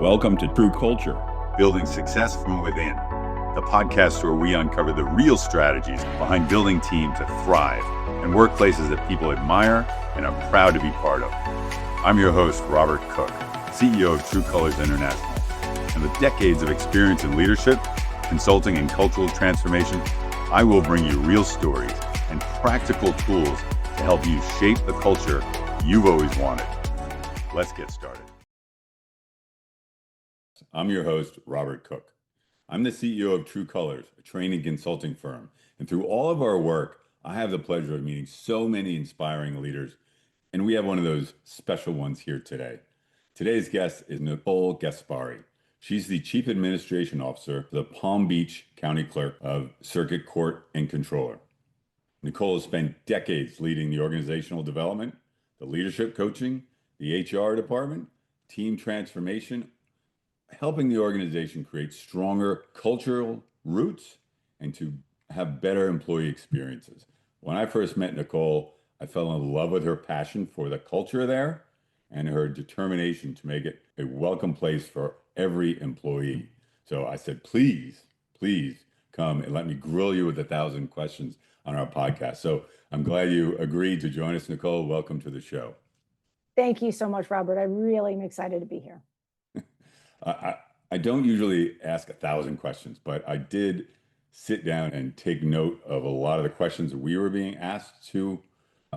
Welcome to True Culture, Building Success from Within, the podcast where we uncover the real strategies behind building teams that thrive and workplaces that people admire and are proud to be part of. I'm your host, Robert Cook, CEO of True Colors International. And with decades of experience in leadership, consulting, and cultural transformation, I will bring you real stories and practical tools to help you shape the culture you've always wanted. Let's get started. I'm your host, Robert Cook. I'm the CEO of True Colors, a training consulting firm. And through all of our work, I have the pleasure of meeting so many inspiring leaders. And we have one of those special ones here today. Today's guest is Nicole Gasparri. She's the Chief Administration Officer for the Palm Beach County Clerk of Circuit Court and Comptroller. Nicole has spent decades leading the organizational development, the leadership coaching, the HR department, team transformation, helping the organization create stronger cultural roots and to have better employee experiences. When I first met Nicole, I fell in love with her passion for the culture there and her determination to make it a welcome place for every employee. So I said, please come and let me grill you with 1,000 questions on our podcast. So I'm glad you agreed to join us, Nicole. Welcome to the show. Thank you so much, Robert. I really am excited to be here. I don't usually ask 1,000 questions, but I did sit down and take note of a lot of the questions we were being asked to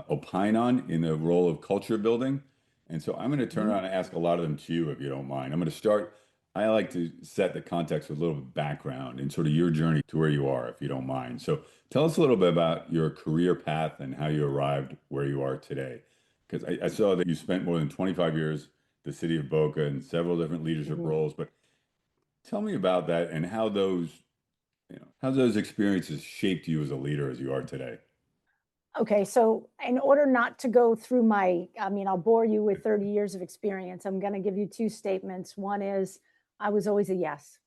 opine on in the role of culture building. And so I'm going to turn around and ask a lot of them to you, if you don't mind. I'm going to start. I like to set the context with a little bit of background and sort of your journey to where you are, if you don't mind. So tell us a little bit about your career path and how you arrived where you are today. Because I saw that you spent more than 25 years the city of Boca in several different leadership roles, but tell me about that and how those experiences shaped you as a leader as you are today. Okay, so in order not to go through I'll bore you with 30 years of experience. I'm going to give you two statements. One is I was always a yes,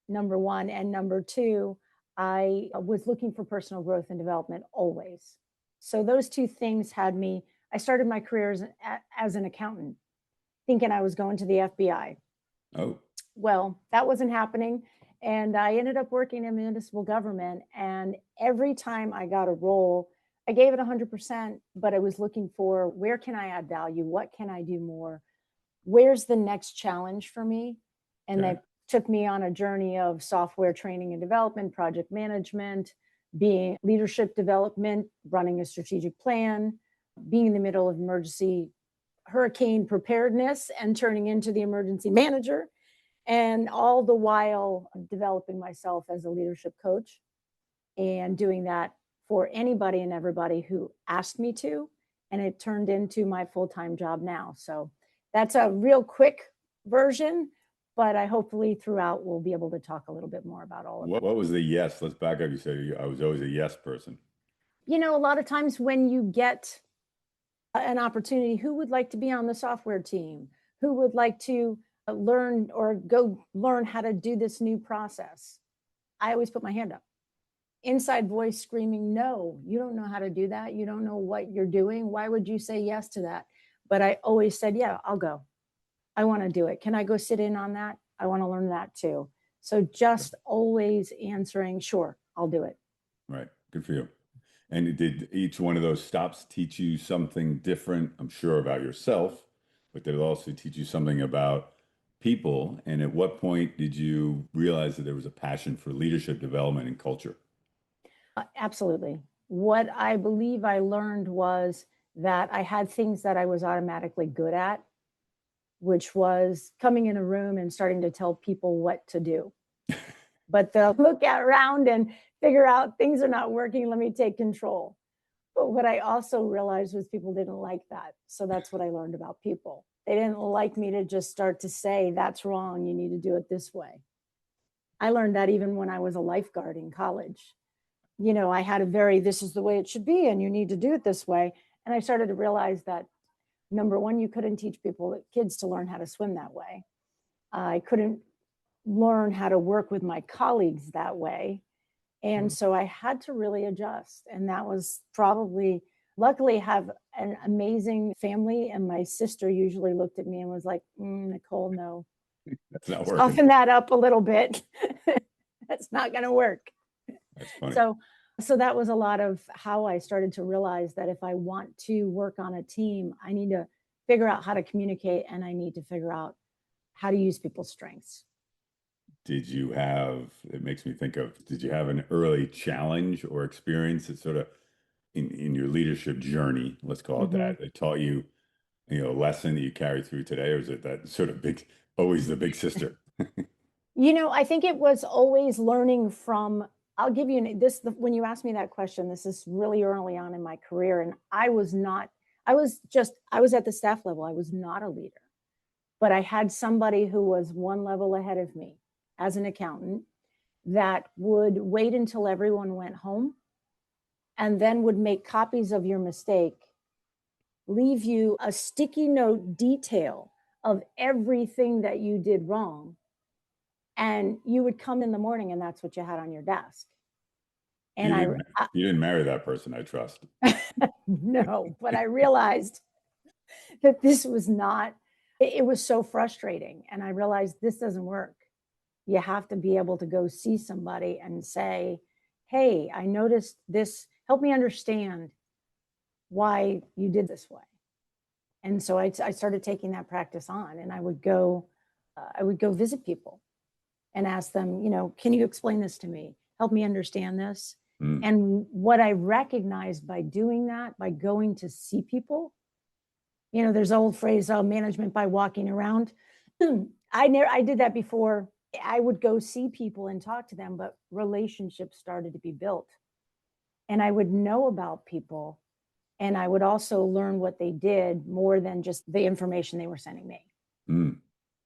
number one. And number two, I was looking for personal growth and development always. So those two things I started my career as an accountant, thinking I was going to the FBI. Oh. Well, that wasn't happening. And I ended up working in municipal government. And every time I got a role, I gave it 100%, but I was looking for where can I add value? What can I do more? Where's the next challenge for me? And that took me on a journey of software training and development, project management, being leadership development, running a strategic plan, being in the middle of emergency hurricane preparedness and turning into the emergency manager, and all the while developing myself as a leadership coach and doing that for anybody and everybody who asked me to. And it turned into my full-time job now. So that's a real quick version, but I hopefully throughout we'll be able to talk a little bit more about all of it. What was the yes? Let's back up. You said I was always a yes person. A lot of times when you get an opportunity, who would like to be on the software team? Who would like to learn or go learn how to do this new process? I always put my hand up. Inside voice screaming, no, you don't know how to do that. You don't know what you're doing. Why would you say yes to that? But I always said, yeah, I'll go. I want to do it. Can I go sit in on that? I want to learn that too. So just always answering, sure, I'll do it. Right. Good for you. And did each one of those stops teach you something different, I'm sure, about yourself, but did it also teach you something about people? And at what point did you realize that there was a passion for leadership development and culture? Absolutely. What I believe I learned was that I had things that I was automatically good at, which was coming in a room and starting to tell people what to do. But they'll look around and figure out things are not working. Let me take control. But what I also realized was people didn't like that. So that's what I learned about people. They didn't like me to just start to say, that's wrong. You need to do it this way. I learned that even when I was a lifeguard in college. I had this is the way it should be, and you need to do it this way. And I started to realize that, number one, you couldn't teach kids to learn how to swim that way. I couldn't learn how to work with my colleagues that way. And so I had to really adjust. And that was luckily have an amazing family. And my sister usually looked at me and was like, Nicole, no, That's not working. Soften that up a little bit. That's not going to work. That's funny. So that was a lot of how I started to realize that if I want to work on a team, I need to figure out how to communicate, and I need to figure out how to use people's strengths. Did you have, it makes me think of, did you have an early challenge or experience that sort of in your leadership journey, let's call it that, that taught you, a lesson that you carry through today? Or is it that sort of always the big sister? I think it was always learning from, I'll give you when you asked me that question, this is really early on in my career. And I was at the staff level. I was not a leader, but I had somebody who was one level ahead of me as an accountant that would wait until everyone went home and then would make copies of your mistake, leave you a sticky note detail of everything that you did wrong. And you would come in the morning and that's what you had on your desk. And you didn't marry that person, I trust. No, but I realized that this was not, it was so frustrating. And I realized this doesn't work. You have to be able to go see somebody and say, hey, I noticed this, help me understand why you did this way. And so I started taking that practice on, and I would go visit people and ask them, can you explain this to me? Help me understand this. And what I recognized by doing that, by going to see people, there's an old phrase, management by walking around. I did that before. I would go see people and talk to them, but relationships started to be built. And I would know about people, and I would also learn what they did more than just the information they were sending me. And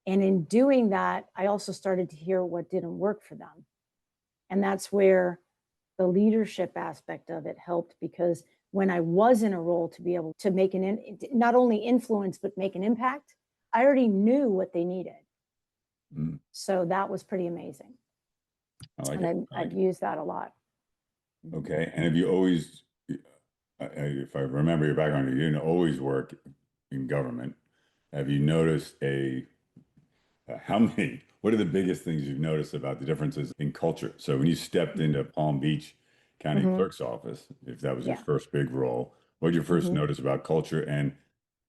in doing that, I also started to hear what didn't work for them. And that's where the leadership aspect of it helped, because when I was in a role to be able to make not only influence, but make an impact, I already knew what they needed. So that was pretty amazing. I've used that a lot. Okay. And have you always, if I remember your background, you didn't always work in government. Have you noticed what are the biggest things you've noticed about the differences in culture? So when you stepped into Palm Beach County Clerk's office, if that was your first big role, what did you first notice about culture? And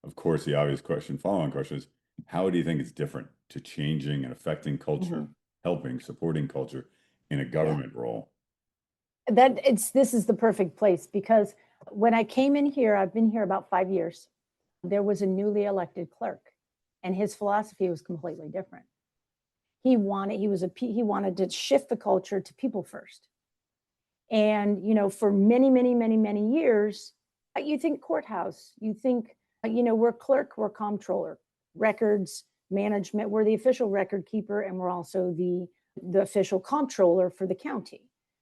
of course, the obvious following question is, how do you think it's different to changing and affecting culture, helping, supporting culture in a government role? This is the perfect place, because when I came in here, I've been here about 5 years. There was a newly elected clerk, and his philosophy was completely different. He wanted to shift the culture to people first. And, for many, many, many, many years, you think courthouse, you think, we're clerk, we're comptroller, records management, we're the official record keeper, and we're also the official comptroller for the county.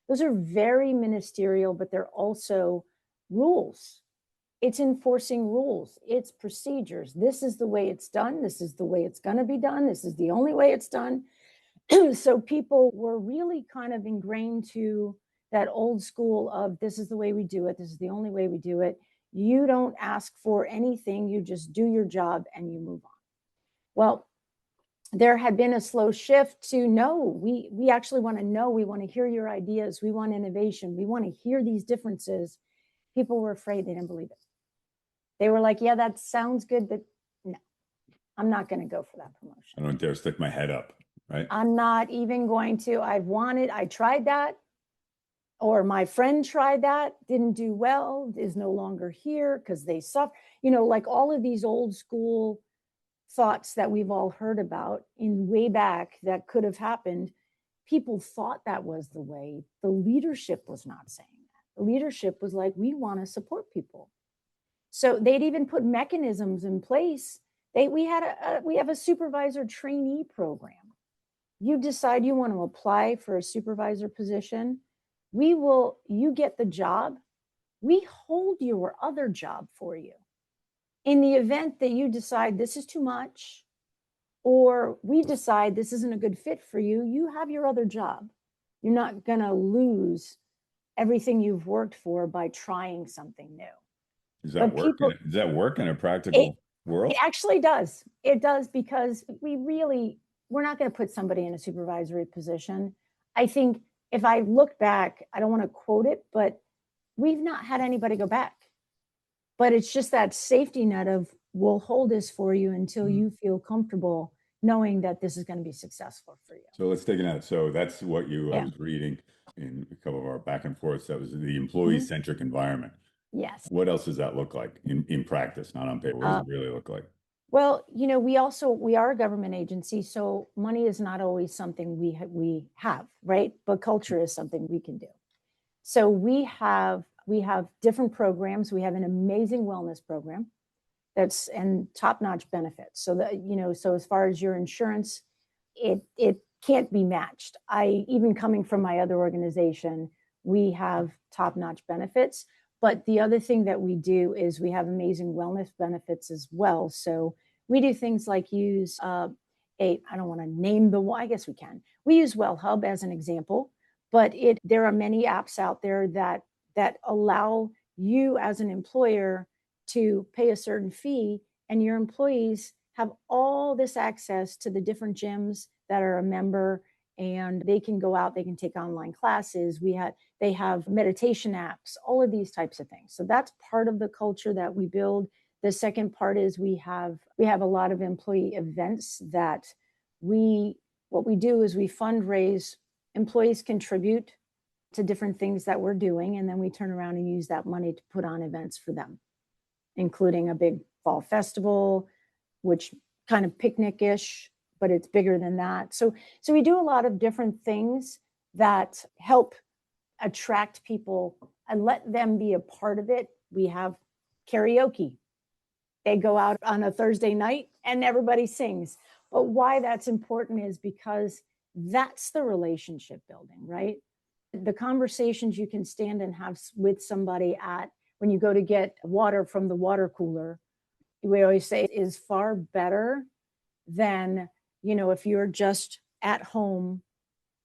Those are very ministerial, but they're also rules. It's enforcing rules. It's procedures. This is the way it's done. This is the way it's going to be done. This is the only way it's done. So people were really kind of ingrained to that old school of, this is the way we do it. This is the only way we do it. You don't ask for anything. You just do your job and you move on. Well, there had been a slow shift to, no, we actually want to know. We want to hear your ideas. We want innovation. We want to hear these differences. People were afraid. They didn't believe it. They were like, yeah, that sounds good, but no, I'm not going to go for that promotion. I don't dare stick my head up, right? I'm not even going to. I tried that, or my friend tried that, didn't do well, is no longer here because they suffer. Like all of these old school thoughts that we've all heard about in way back that could have happened. People thought that was the way. The leadership was not saying that. The leadership was like, we want to support people. So they'd even put mechanisms in place. We have a supervisor trainee program. You decide you want to apply for a supervisor position. You get the job. We hold your other job for you. In the event that you decide this is too much, or we decide this isn't a good fit for you, you have your other job. You're not going to lose everything you've worked for by trying something new. Does that work in a practical world? It actually does. It does, because we really, we're not going to put somebody in a supervisory position. I think if I look back, I don't want to quote it, but we've not had anybody go back. But it's just that safety net of, we'll hold this for you until you feel comfortable knowing that this is going to be successful for you. So let's take it out. So that's what I Yeah. was reading in a couple of our back and forths. That was the employee-centric environment. Yes. What else does that look like in practice, not on paper? What does it really look like? Well, we are a government agency, so money is not always something we have, right? But culture is something we can do. So we have different programs. We have an amazing wellness program and top-notch benefits. So that, so as far as your insurance, it can't be matched. Even coming from my other organization, we have top-notch benefits. But the other thing that we do is we have amazing wellness benefits as well. So we do things like use I don't want to name I guess we can. We use WellHub as an example, but there are many apps out there that allow you as an employer to pay a certain fee, and your employees have all this access to the different gyms that are a member, and they can go out, they can take online classes. They have meditation apps, all of these types of things. So that's part of the culture that we build. The second part is we have a lot of employee events that what we do is we fundraise. Employees contribute to different things that we're doing, and then we turn around and use that money to put on events for them, including a big fall festival, which kind of picnic-ish, but it's bigger than that. So we do a lot of different things that help attract people and let them be a part of it. We have karaoke. They go out on a Thursday night and everybody sings. But why that's important is because that's the relationship building, right? The conversations you can stand and have with somebody when you go to get water from the water cooler, we always say, is far better than, if you're just at home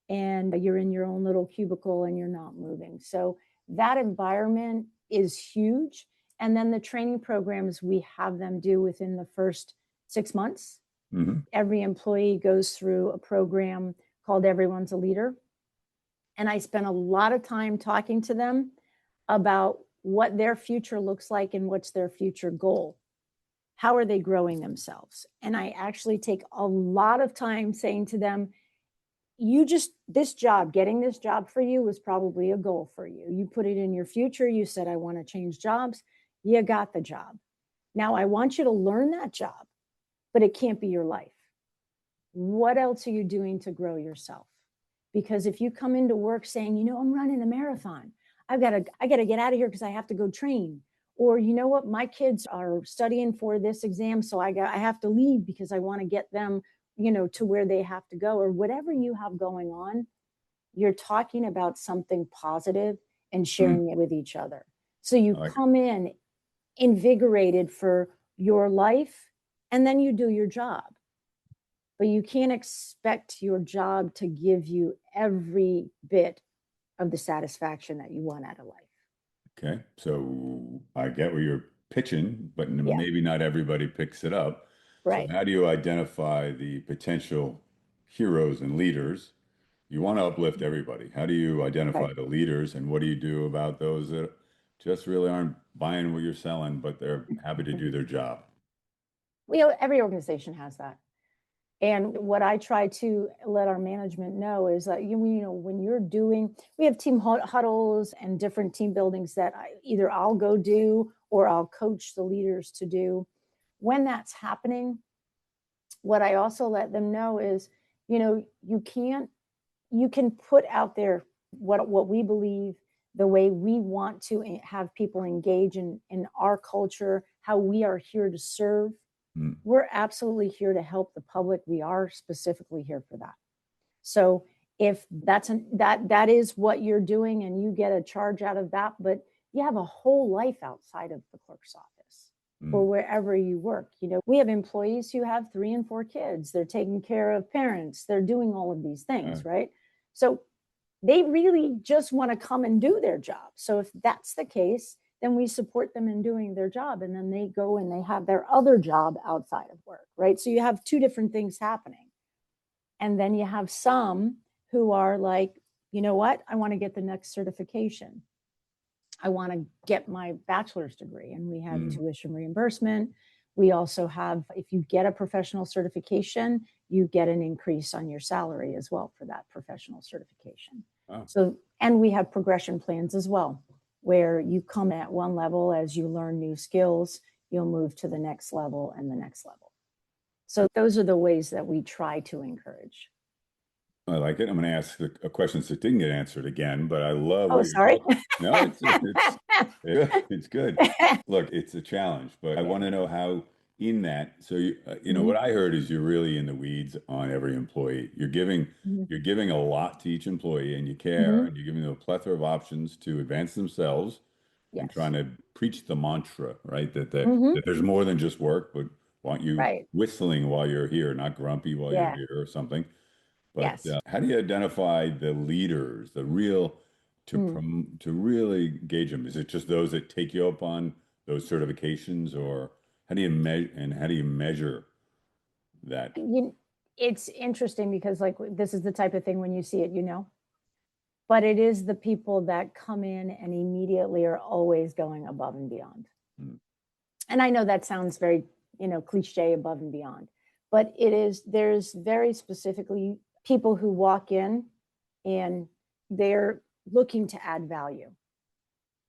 and you're in your own little cubicle and you're not moving. So that environment is huge. And then the training programs, we have them do within the first 6 months. Mm-hmm. Every employee goes through a program called Everyone's a Leader. And I spent a lot of time talking to them about what their future looks like and what's their future goal. How are they growing themselves? And I actually take a lot of time saying to them, getting this job for you was probably a goal for you. You put it in your future. You said, I want to change jobs. You got the job. Now I want you to learn that job, but it can't be your life. What else are you doing to grow yourself? Because if you come into work saying, I'm running a marathon, I got to get out of here because I have to go train. Or, what, my kids are studying for this exam, so I have to leave because I want to get them, to where they have to go, or whatever you have going on, you're talking about something positive and sharing it with each other. So you come in invigorated for your life, and then you do your job. But you can't expect your job to give you every bit of the satisfaction that you want out of life. Okay, so I get where you're pitching, but maybe not everybody picks it up. Right. So how do you identify the potential heroes and leaders? You want to uplift everybody. How do you identify the leaders, and what do you do about those that just really aren't buying what you're selling, but they're happy to do their job? Every organization has that. And what I try to let our management know is that, when we have team huddles and different team buildings that either I'll go do or I'll coach the leaders to do. When that's happening, what I also let them know is, you can put out there what we believe, the way we want to have people engage in our culture, how we are here to serve. We're absolutely here to help the public. We are specifically here for that. So if that is what you're doing and you get a charge out of that, but you have a whole life outside of the clerk's office or wherever you work. We have employees who have 3 and 4 kids. They're taking care of parents. They're doing all of these things, right? So they really just want to come and do their job. So if that's the case, then we support them in doing their job. And then they go and they have their other job outside of work, right? So you have 2 different things happening. And then you have some who are like, you know what? I want to get the next certification. I want to get my bachelor's degree, and we have tuition reimbursement. We also have, if you get a professional certification, you get an increase on your salary as well for that professional certification. Oh. So, and we have progression plans as well, where you come at one level, as you learn new skills, you'll move to the next level and the next level. So those are the ways that we try to encourage. I like it. I'm going to ask a question that didn't get answered again, but I love Oh, what you're sorry. talking. No, it's good. Look, it's a challenge, but I want to know how in that. So you know what I heard is you're really in the weeds on every employee. You're giving a lot to each employee, and you care, and you're giving them a plethora of options to advance themselves, and Yes. trying to preach the mantra, right? That Mhm. there's more than just work, but want you Right. whistling while you're here, not grumpy while you're Yeah. here or something. But Yes. how do you identify the leaders, the real to really gauge them? Is it just those that take you up on those certifications, or how do you measure that? It's interesting because like this is the type of thing when you see it, but it is the people that come in and immediately are always going above and beyond. Mm. And I know that sounds very, cliche, above and beyond, but there's very specifically people who walk in and they're looking to add value.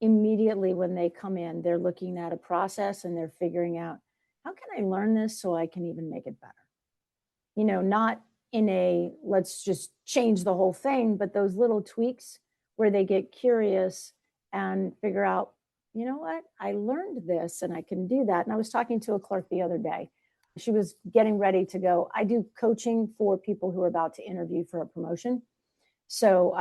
Immediately when they come in, they're looking at a process and they're figuring out, how can I learn this so I can even make it better? Not in a let's just change the whole thing, but those little tweaks where they get curious and figure out, you know what, I learned this and I can do that. And I was talking to a clerk the other day. She was getting ready to go. I do coaching for people who are about to interview for a promotion. So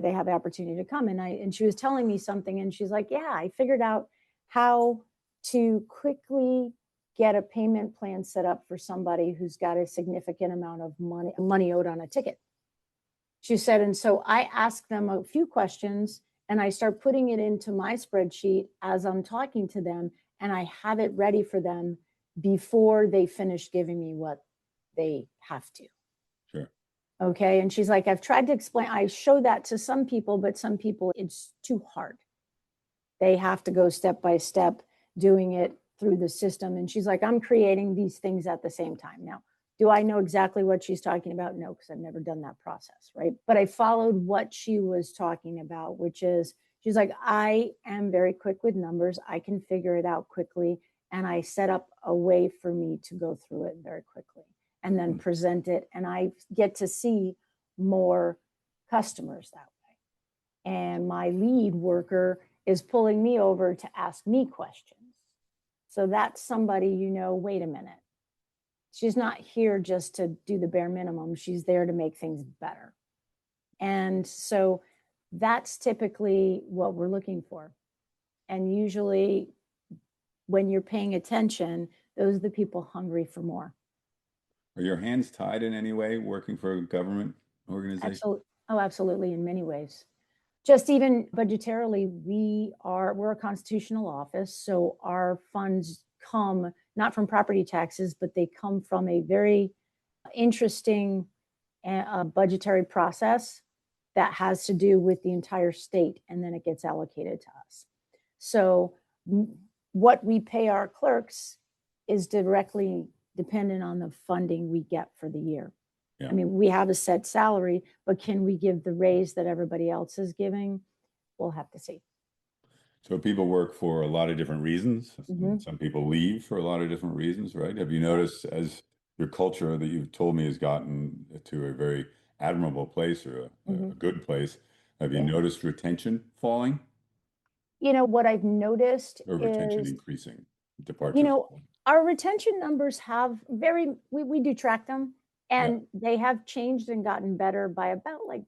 they have the opportunity to come. And she was telling me something and she's like, yeah, I figured out how to quickly get a payment plan set up for somebody who's got a significant amount of money owed on a ticket. She said, and so I ask them a few questions and I start putting it into my spreadsheet as I'm talking to them, and I have it ready for them before they finish giving me what they have to. Sure. Okay. And she's like, I've tried to explain, I show that to some people, but some people it's too hard. They have to go step by step doing it through the system. And she's like, I'm creating these things at the same time. Now, do I know exactly what she's talking about? No, because I've never done that process, right? But I followed what she was talking about, which is, she's like, I am very quick with numbers. I can figure it out quickly. And I set up a way for me to go through it very quickly and then present it. And I get to see more customers that way. And my lead worker is pulling me over to ask me questions. So that's somebody, wait a minute. She's not here just to do the bare minimum. She's there to make things better. And so that's typically what we're looking for. And usually when you're paying attention, those are the people hungry for more. Are your hands tied in any way working for a government organization? Absolutely. Oh, absolutely. In many ways. Just even budgetarily, we're a constitutional office. So our funds come not from property taxes, but they come from a very interesting budgetary process that has to do with the entire state. And then it gets allocated to us. So what we pay our clerks is directly dependent on the funding we get for the year. Yeah. I mean, we have a set salary, but can we give the raise that everybody else is giving? We'll have to see. So people work for a lot of different reasons. Some people leave for a lot of different reasons, right? Have you noticed as your culture that you've told me has gotten to a very admirable place or a good place, have you noticed retention falling? What I've noticed or retention is increasing, departures? Our retention numbers have we do track them, and they have changed and gotten better by about like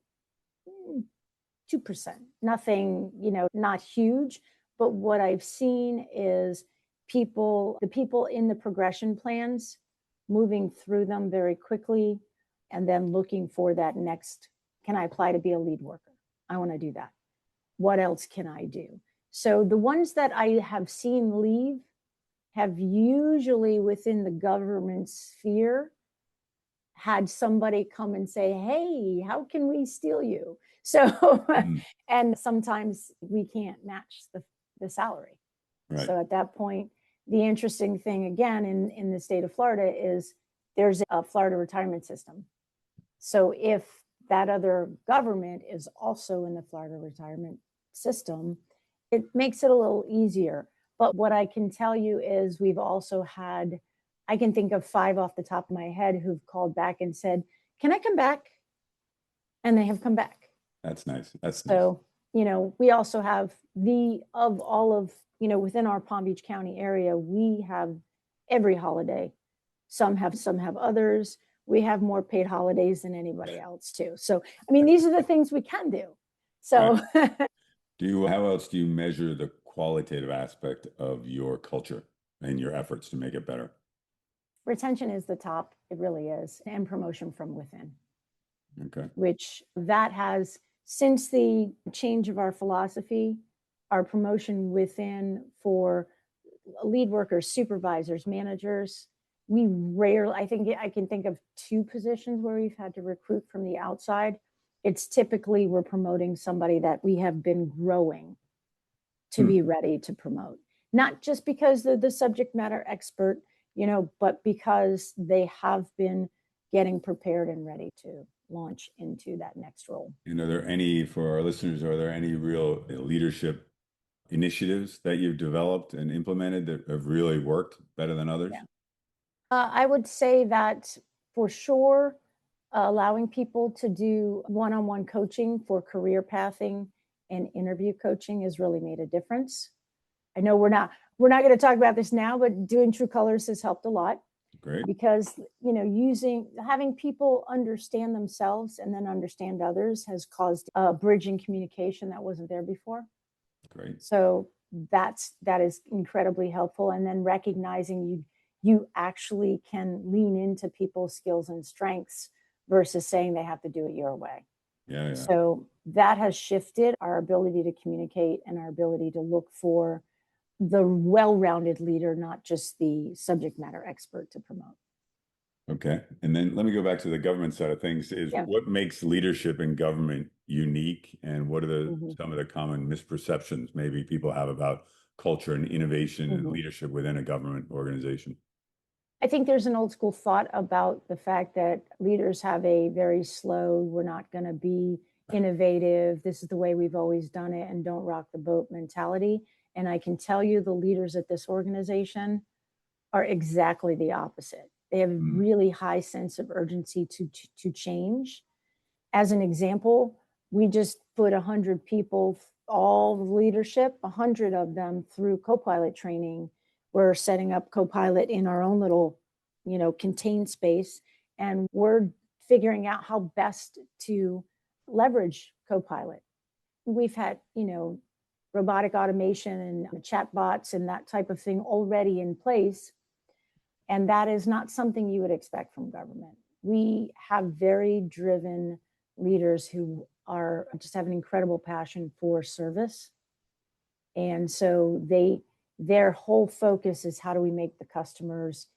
2%. Nothing, not huge, but what I've seen is the people in the progression plans moving through them very quickly and then looking for that next, can I apply to be a lead worker? I want to do that. What else can I do? So the ones that I have seen leave have usually within the government sphere had somebody come and say, hey, how can we steal you? So, and sometimes we can't match the salary. Right. So at that point, the interesting thing again in the state of Florida is there's a Florida retirement system. So if that other government is also in the Florida retirement system, it makes it a little easier. But what I can tell you is we've also had, I can think of 5 off the top of my head who've called back and said, can I come back? And they have come back. That's nice. That's nice. So, we also have within our Palm Beach County area, we have every holiday. Some have others. We have more paid holidays than anybody else too. So, I mean, these are the things we can do. So, how else do you measure the qualitative aspect of your culture and your efforts to make it better? Retention is the top. It really is. And promotion from within. Okay. Which that has, since the change of our philosophy, our promotion within for lead workers, supervisors, managers, we rarely, I can think of 2 positions where we've had to recruit from the outside. It's typically we're promoting somebody that we have been growing to be ready to promote. Not just because they're the subject matter expert, but because they have been getting prepared and ready to launch into that next role. And for our listeners, are there any real leadership initiatives that you've developed and implemented that have really worked better than others? Yeah. I would say that for sure, allowing people to do one-on-one coaching for career pathing and interview coaching has really made a difference. I know we're not going to talk about this now, but doing True Colors has helped a lot. Great. Because, having people understand themselves and then understand others has caused a bridge in communication that wasn't there before. Great. So that is incredibly helpful. And then recognizing you actually can lean into people's skills and strengths versus saying they have to do it your way. Yeah. So that has shifted our ability to communicate and our ability to look for the well-rounded leader, not just the subject matter expert to promote. Okay. And then let me go back to the government side of things. What makes leadership in government unique, and what are some of the common misperceptions maybe people have about culture and innovation and leadership within a government organization? I think there's an old school thought about the fact that leaders have a very slow, we're not going to be innovative, this is the way we've always done it, and don't rock the boat mentality. And I can tell you the leaders at this organization are exactly the opposite. They have a really high sense of urgency to change. As an example, we just put 100 people, all the leadership, 100 of them through co-pilot training. We're setting up co-pilot in our own little, contained space, and we're figuring out how best to leverage co-pilot. We've had, robotic automation and chat bots and that type of thing already in place. And that is not something you would expect from government. We have very driven leaders who just have an incredible passion for service. And so their whole focus is how do we make the customers,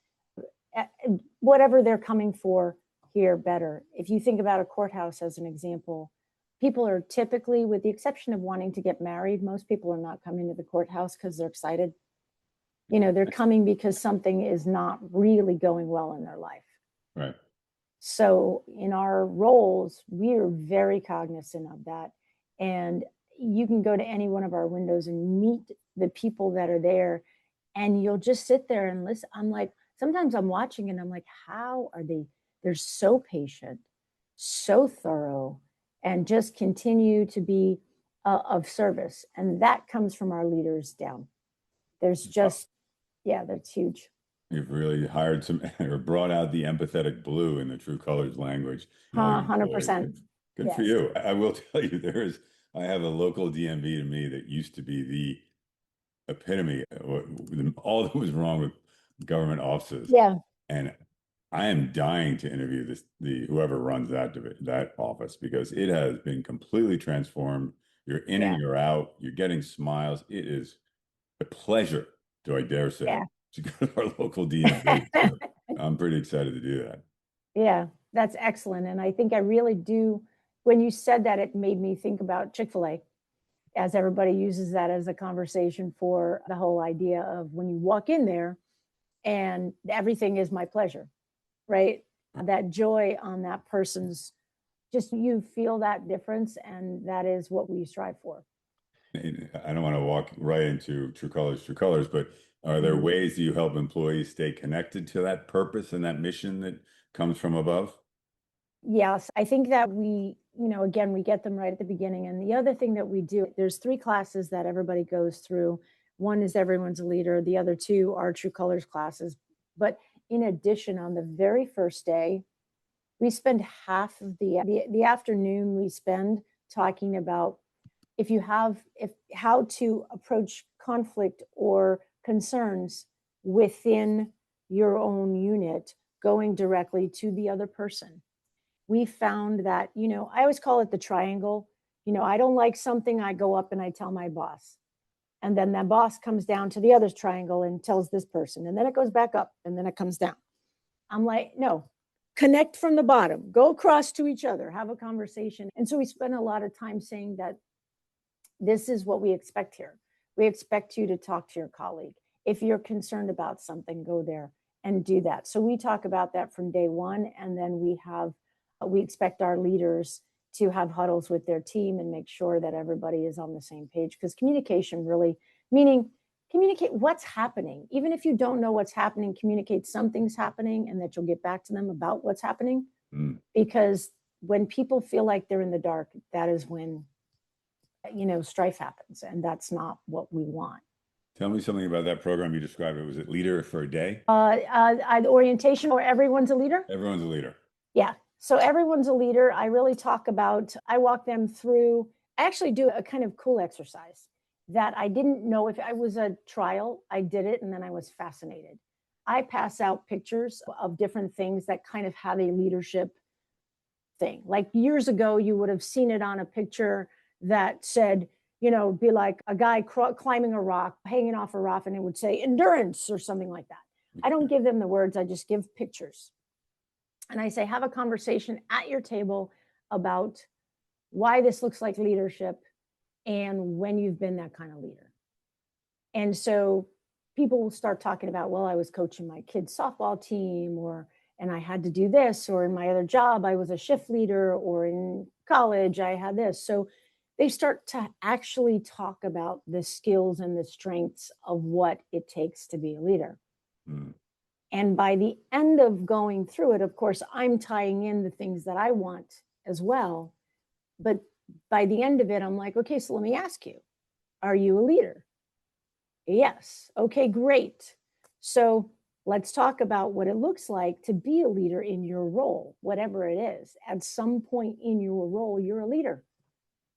whatever they're coming for here, better. If you think about a courthouse as an example, people are typically, with the exception of wanting to get married, most people are not coming to the courthouse because they're excited. They're coming because something is not really going well in their life. Right. So in our roles, we are very cognizant of that. And you can go to any one of our windows and meet the people that are there, and you'll just sit there and listen. Sometimes I'm watching and I'm like, how are they? They're so patient, so thorough, and just continue to be of service. And that comes from our leaders down. There's just, that's huge. You've really hired or brought out the empathetic blue in the True Colors language. 100%. Good for you. I will tell you, I have a local DMV to me that used to be the epitome of all that was wrong with government offices. Yeah. And I am dying to interview whoever runs that office, because it has been completely transformed. You're in and you're out. You're getting smiles. It is a pleasure, do I dare say, to go to our local DMV. I'm pretty excited to do that. Yeah. That's excellent. And I think I really do. When you said that, it made me think about Chick-fil-A, as everybody uses that as a conversation for the whole idea of when you walk in there and everything is my pleasure, right? That joy on that person's, just you feel that difference. And that is what we strive for. I don't want to walk right into true colors, but are there ways that you help employees stay connected to that purpose and that mission that comes from above? Yes, I think that again, we get them right at the beginning. And the other thing that we do, there's 3 classes that everybody goes through. One is Everyone's a Leader. The other 2 are True Colors classes. But in addition, on the very first day, we spend half of the afternoon we spend talking about if how to approach conflict or concerns within your own unit, going directly to the other person. We found that, I always call it the triangle. I don't like something, I go up and I tell my boss. And then that boss comes down to the other triangle and tells this person. And then it goes back up and then it comes down. I'm like, no, connect from the bottom, go across to each other, have a conversation. And so we spend a lot of time saying that this is what we expect here. We expect you to talk to your colleague. If you're concerned about something, go there and do that. So we talk about that from day one. And then we expect our leaders to have huddles with their team and make sure that everybody is on the same page, because communication really, meaning communicate what's happening. Even if you don't know what's happening, communicate something's happening and that you'll get back to them about what's happening. Because when people feel like they're in the dark, that is when, strife happens, and that's not what we want. Tell me something about that program you described. Was it Leader for a Day? The orientation, or Everyone's a Leader? Everyone's a Leader. Yeah. So Everyone's a Leader. I really talk about, I walk them through, I actually do a kind of cool exercise that I didn't know if I was a trial. I did it and then I was fascinated. I pass out pictures of different things that kind of have a leadership thing. Like years ago, you would have seen it on a picture that said, be like a guy climbing a rock, hanging off a rock, and it would say endurance or something like that. I don't give them the words, I just give pictures. And I say, have a conversation at your table about why this looks like leadership and when you've been that kind of leader. And so people will start talking about, well, I was coaching my kids' softball team, and I had to do this, or in my other job, I was a shift leader, or in college, I had this. So they start to actually talk about the skills and the strengths of what it takes to be a leader. And by the end of going through it, of course, I'm tying in the things that I want as well. But by the end of it, I'm like, okay, so let me ask you, are you a leader? Yes. Okay, great. So let's talk about what it looks like to be a leader in your role, whatever it is. At some point in your role, you're a leader.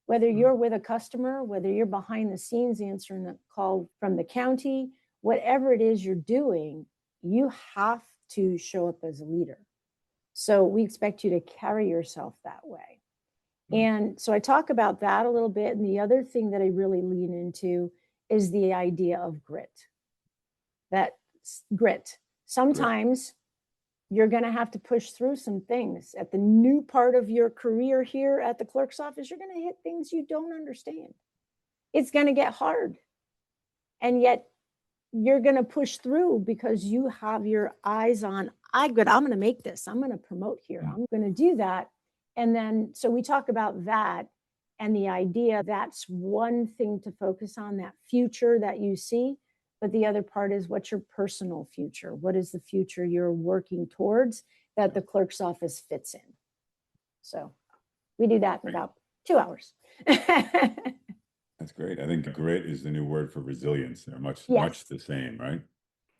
Whether you're with a customer, whether you're behind the scenes answering a call from the county, whatever it is you're doing, you have to show up as a leader. So we expect you to carry yourself that way. And so I talk about that a little bit. And the other thing that I really lean into is the idea of grit. That grit. Sometimes you're going to have to push through some things. At the new part of your career here at the clerk's office, you're going to hit things you don't understand. It's going to get hard. And yet you're going to push through because you have your eyes on, I'm going to make this. I'm going to promote here. I'm going to do that. And then, so we talk about that and the idea that's one thing to focus on, that future that you see. But the other part is, what's your personal future? What is the future you're working towards that the clerk's office fits in? So we do that in about 2 hours. That's great. I think grit is the new word for resilience. They're much the same, right?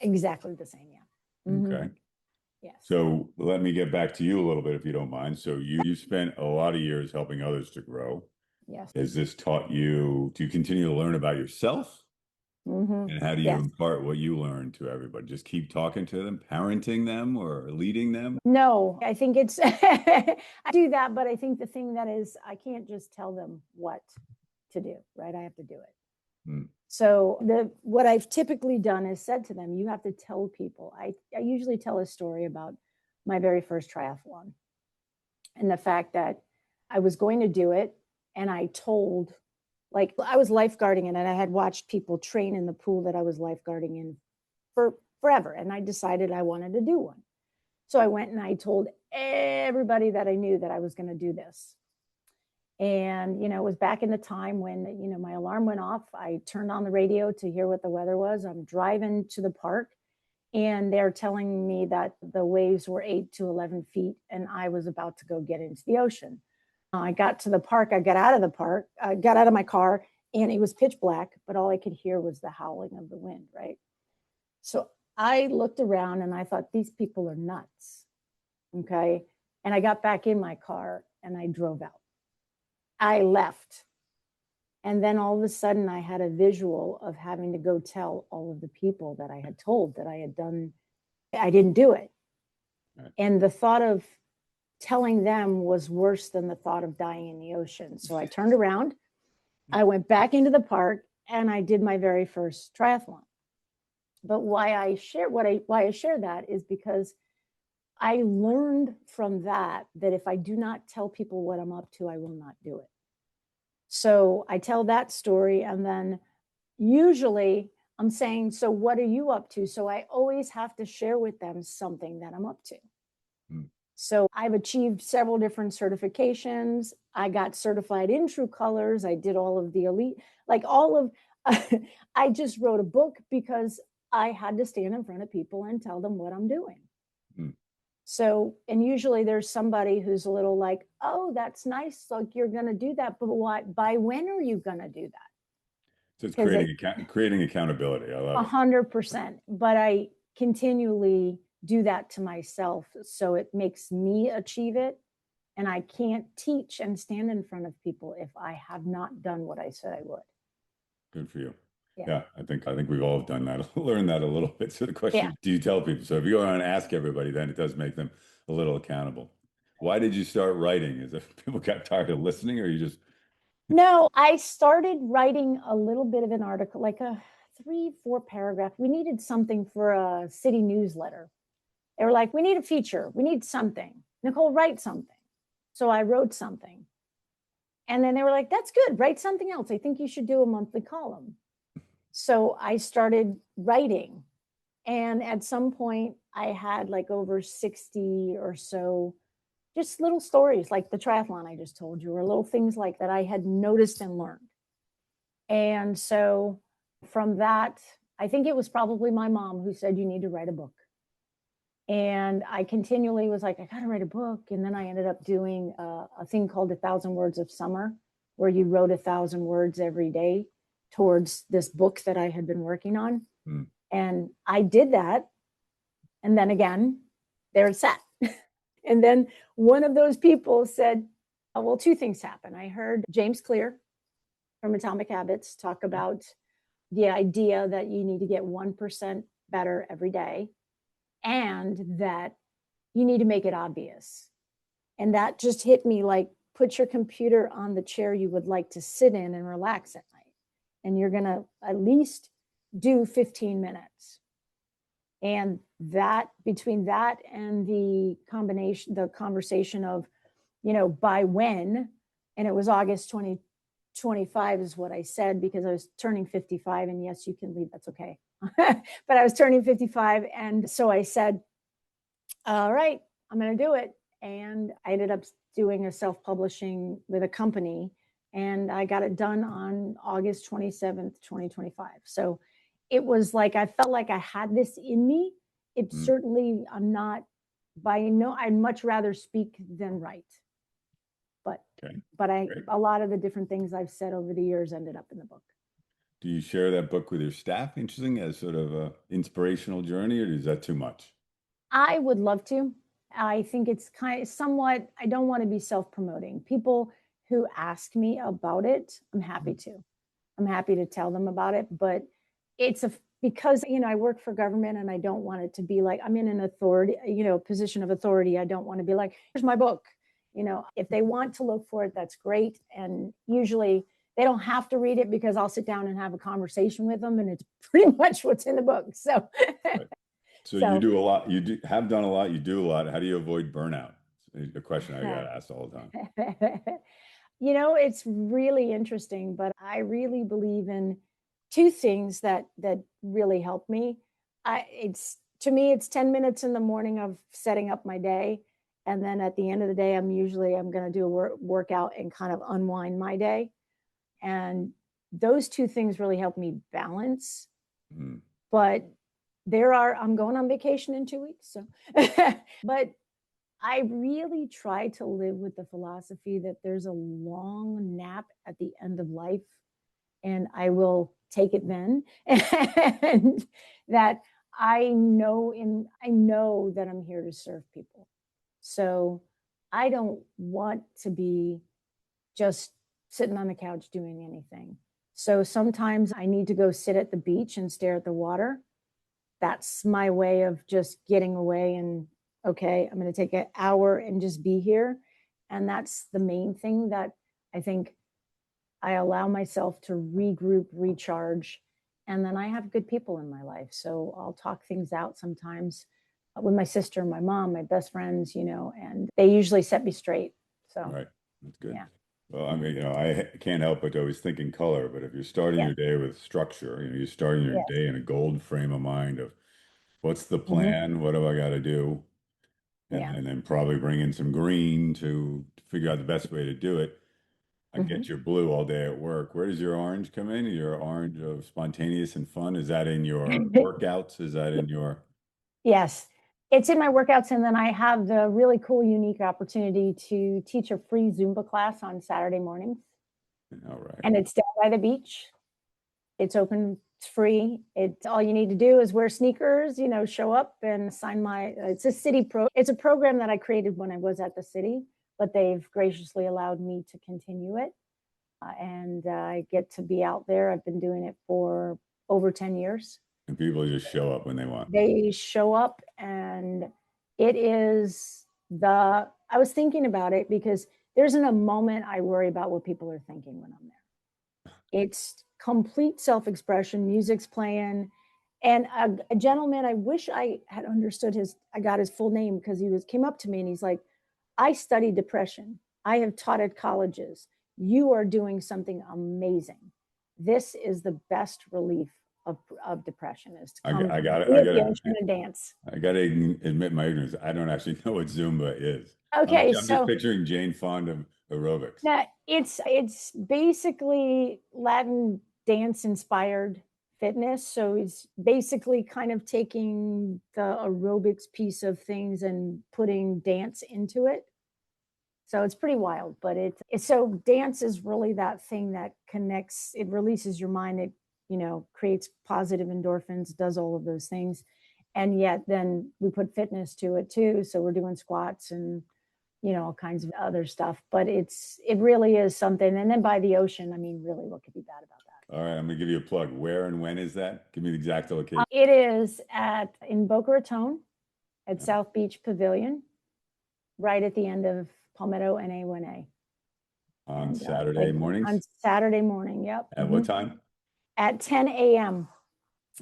Exactly the same, yeah. Okay. Yes. So let me get back to you a little bit, if you don't mind. So you spent a lot of years helping others to grow. Yes. Has this taught you, do you continue to learn about yourself? And how do you impart what you learn to everybody? Just keep talking to them, parenting them, or leading them? No, I think it's, I do that, but I think the thing that is, I can't just tell them what to do, right? I have to do it. So what I've typically done is said to them, you have to tell people. I usually tell a story about my very first triathlon. and the fact that I was going to do it. And I told, like, I was lifeguarding in it. I had watched people train in the pool that I was lifeguarding in for forever. And I decided I wanted to do one. So I went and I told everybody that I knew that I was going to do this. And, it was back in the time when, my alarm went off. I turned on the radio to hear what the weather was. I'm driving to the park and they're telling me that the waves were 8 to 11 feet and I was about to go get into the ocean. I got to the park. I got out of the park, I got out of my car, and it was pitch black, but all I could hear was the howling of the wind, right? So I looked around and I thought, these people are nuts. Okay. And I got back in my car and I drove out. I left. And then all of a sudden I had a visual of having to go tell all of the people that I had told that I had done, I didn't do it. Right. And the thought of telling them was worse than the thought of dying in the ocean. So I turned around, I went back into the park, and I did my very first triathlon. But why I share that is because I learned from that if I do not tell people what I'm up to, I will not do it. So I tell that story, and then usually I'm saying, so what are you up to? So I always have to share with them something that I'm up to. So I've achieved several different certifications. I got certified in True Colors. I did all of the elite, I just wrote a book because I had to stand in front of people and tell them what I'm doing. So, and usually there's somebody who's a little like, oh, that's nice. Like, you're going to do that, but why, by when are you going to do that? So it's creating accountability. I love it. 100%. But I continually do that to myself. So it makes me achieve it. And I can't teach and stand in front of people if I have not done what I said I would. Good for you. Yeah. I think we've all done that, learned that a little bit. So the question, do you tell people? So if you go around and ask everybody, then it does make them a little accountable. Why did you start writing? Is it people got tired of listening, or you just? No, I started writing a little bit of an article, like a 3-4 paragraph. We needed something for a city newsletter. They were like, we need a feature. We need something. Nicole, write something. So I wrote something. And then they were like, that's good. Write something else. I think you should do a monthly column. So I started writing. And at some point, I had like over 60 or so just little stories like the triathlon I just told you, or little things like that I had noticed and learned. And so from that, I think it was probably my mom who said, you need to write a book. And I continually was like, I got to write a book. And then I ended up doing a thing called 1,000 Words of Summer, where you wrote 1,000 words every day towards this book that I had been working on. And I did that. And then again, there it sat. And then one of those people said, oh, well, 2 things happened. I heard James Clear from Atomic Habits talk about the idea that you need to get 1% better every day, and that you need to make it obvious. And that just hit me like, put your computer on the chair you would like to sit in and relax at night. And you're going to at least do 15 minutes. And that, between that and the conversation of, by when, and it was August 2025 is what I said, because I was turning 55, and yes, you can leave, that's okay. But I was turning 55. And so I said, all right, I'm going to do it. And I ended up doing a self-publishing with a company, and I got it done on August 27th, 2025. So it was like, I felt like I had this in me. It certainly, I'd much rather speak than write. But a lot of the different things I've said over the years ended up in the book. Do you share that book with your staff? Interesting, as sort of an inspirational journey, or is that too much? I would love to. I think it's kind of somewhat, I don't want to be self-promoting. People who ask me about it, I'm happy to. I'm happy to tell them about it, but it's because, I work for government, and I don't want it to be like I'm in an authority, position of authority. I don't want to be like, here's my book. If they want to look for it, that's great. And usually they don't have to read it, because I'll sit down and have a conversation with them, and it's pretty much what's in the book. So, right. So you do a lot. You have done a lot. You do a lot. How do you avoid burnout? a question I got asked all the time. It's really interesting, but I really believe in two things that really help me. It's to me, it's 10 minutes in the morning of setting up my day. And then at the end of the day, I'm going to do a workout and kind of unwind my day. And those two things really help me balance. Mm. But I'm going on vacation in 2 weeks. So, but I really try to live with the philosophy that there's a long nap at the end of life, and I will take it then. And that I know that I'm here to serve people. So I don't want to be just sitting on the couch doing anything. So sometimes I need to go sit at the beach and stare at the water. That's my way of just getting away and, okay, I'm going to take an hour and just be here. And that's the main thing that I think I allow myself to regroup, recharge. And then I have good people in my life. So I'll talk things out sometimes with my sister, my mom, my best friends, and they usually set me straight. So, All right. That's good. Yeah. Well, I mean, I can't help but always think in color, but if you're starting your day with structure, you're starting your day in a gold frame of mind of what's the plan? What do I got to do? And then probably bring in some green to figure out the best way to do it. I get your blue all day at work. Where does your orange come in? Your orange of spontaneous and fun? Is that in your workouts? Is that in your... Yes, it's in my workouts. And then I have the really cool, unique opportunity to teach a free Zumba class on Saturday mornings. All right. And it's down by the beach. It's open, it's free. All you need to do is wear sneakers, show up and sign it's a program that I created when I was at the city, but they've graciously allowed me to continue it. And I get to be out there. I've been doing it for over 10 years. And people just show up when they want. They show up, and I was thinking about it because there isn't a moment I worry about what people are thinking when I'm there. It's complete self-expression, music's playing. And a gentleman, I wish I had understood I got his full name, because came up to me and he's like, I studied depression. I have taught at colleges. You are doing something amazing. This is the best relief of depression, is to come I got the ocean and dance. I got to admit my ignorance. I don't actually know what Zumba is. Okay, I'm just picturing Jane Fonda aerobics. Now it's basically Latin dance inspired fitness. So it's basically kind of taking the aerobics piece of things and putting dance into it. So it's pretty wild, but so dance is really that thing that connects, it releases your mind. It, creates positive endorphins, does all of those things. And yet then we put fitness to it too. So we're doing squats and, all kinds of other stuff, but it really is something. And then by the ocean, I mean, really, what could be bad about that? All right, I'm gonna give you a plug. Where and when is that? Give me the exact location. It is in Boca Raton at South Beach Pavilion, right at the end of Palmetto and A1A. On Saturday mornings? On Saturday morning, yep. At what time? At 10 a.m.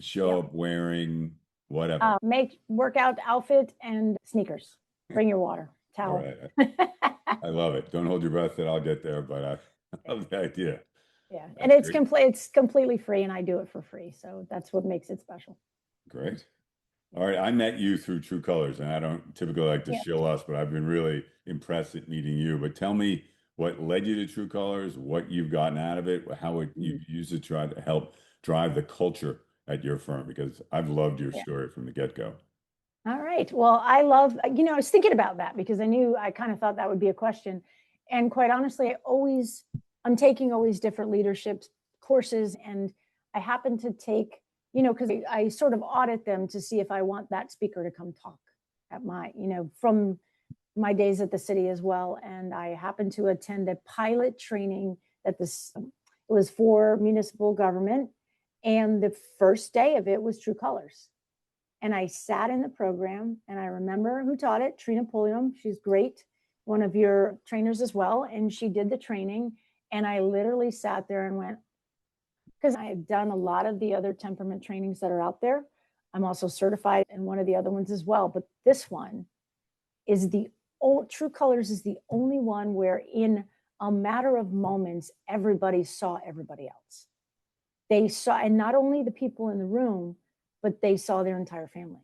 Show up wearing whatever. Make workout outfit and sneakers. Bring your water, towel. All right. I love it. Don't hold your breath that I'll get there, but I love the idea. Yeah, and it's completely free, and I do it for free. So that's what makes it special. Great. All right. I met you through True Colors, and I don't typically like to shill us, but I've been really impressed at meeting you. But tell me what led you to True Colors, what you've gotten out of it, how you've used it to try to help drive the culture at your firm, because I've loved your story from the get-go. All right. Well, I was thinking about that because I kind of thought that would be a question. And quite honestly, I'm taking always different leadership courses, and I happen to take, because I sort of audit them to see if I want that speaker to come talk at from my days at the city as well. And I happened to attend a pilot training it was for municipal government. And the first day of it was True Colors. And I sat in the program, and I remember who taught it, Trina Pulliam. She's great, one of your trainers as well. And she did the training. And I literally sat there and went, because I had done a lot of the other temperament trainings that are out there. I'm also certified in one of the other ones as well. But this one is the True Colors is the only one where in a matter of moments, everybody saw everybody else. They saw, and not only the people in the room, but they saw their entire family.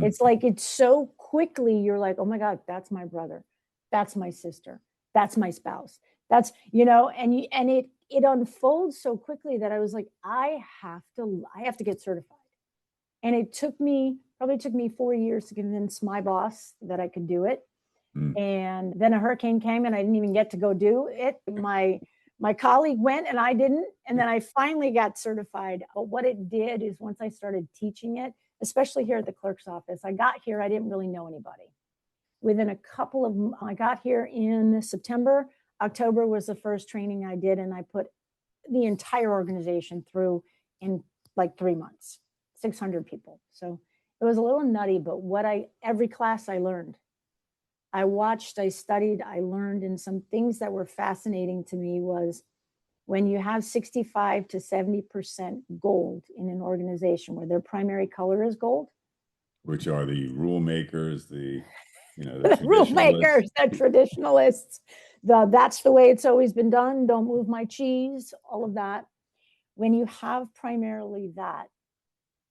It's like, it's so quickly, you're like, oh my God, that's my brother. That's my sister. That's my spouse. That's, and it unfolds so quickly that I was like, I have to get certified. And it probably took me 4 years to convince my boss that I could do it. And then a hurricane came and I didn't even get to go do it. My colleague went and I didn't. And then I finally got certified. But what it did is, once I started teaching it, especially here at the clerk's office, I got here, I didn't really know anybody. I got here in September. October was the first training I did, and I put the entire organization through in like 3 months, 600 people. So it was a little nutty, but every class I learned. I watched, I studied, I learned, and some things that were fascinating to me was when you have 65 to 70% gold in an organization where their primary color is gold. Which are the rule makers, the rule makers, the traditionalists, that's the way it's always been done. Don't move my cheese, all of that. When you have primarily that,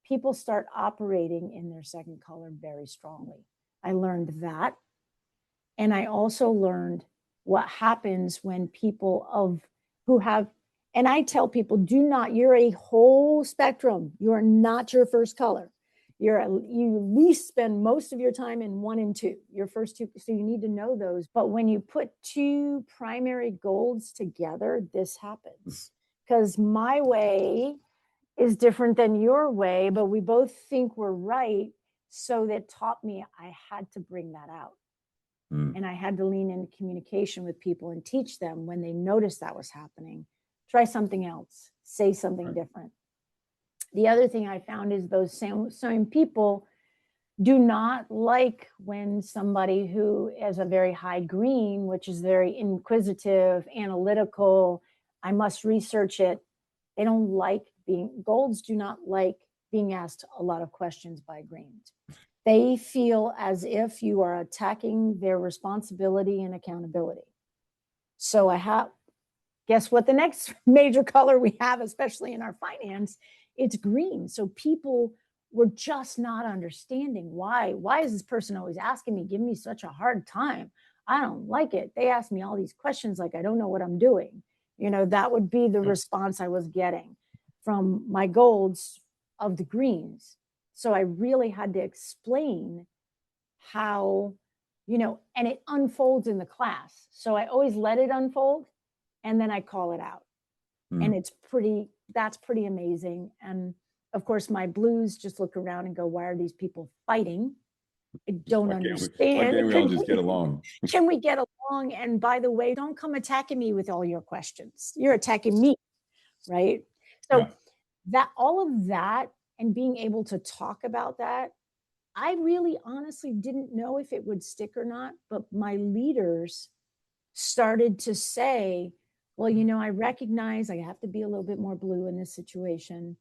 people start operating in their second color very strongly. I learned that. And I also learned what happens when people and I tell people, you're a whole spectrum. You're not your first color. You at least spend most of your time in 1 and 2, your first 2. So you need to know those. But when you put 2 primary golds together, this happens. Because my way is different than your way, but we both think we're right. So that taught me I had to bring that out. And I had to lean into communication with people and teach them, when they noticed that was happening, try something else, say something different. The other thing I found is those same people do not like when somebody who is a very high green, which is very inquisitive, analytical, I must research it. They don't like golds do not like being asked a lot of questions by greens. They feel as if you are attacking their responsibility and accountability. So guess what the next major color we have, especially in our finance, it's green. So people were just not understanding why is this person always asking me, giving me such a hard time? I don't like it. They ask me all these questions like I don't know what I'm doing. That would be the response I was getting from my golds of the greens. So I really had to explain how, and it unfolds in the class. So I always let it unfold and then I call it out. And that's pretty amazing. And of course, my blues just look around and go, why are these people fighting? I don't understand. Why can't we all just get along? Can we get along? And by the way, don't come attacking me with all your questions. You're attacking me, right? So all of that, and being able to talk about that, I really honestly didn't know if it would stick or not, but my leaders started to say, well, I recognize I have to be a little bit more blue in this situation.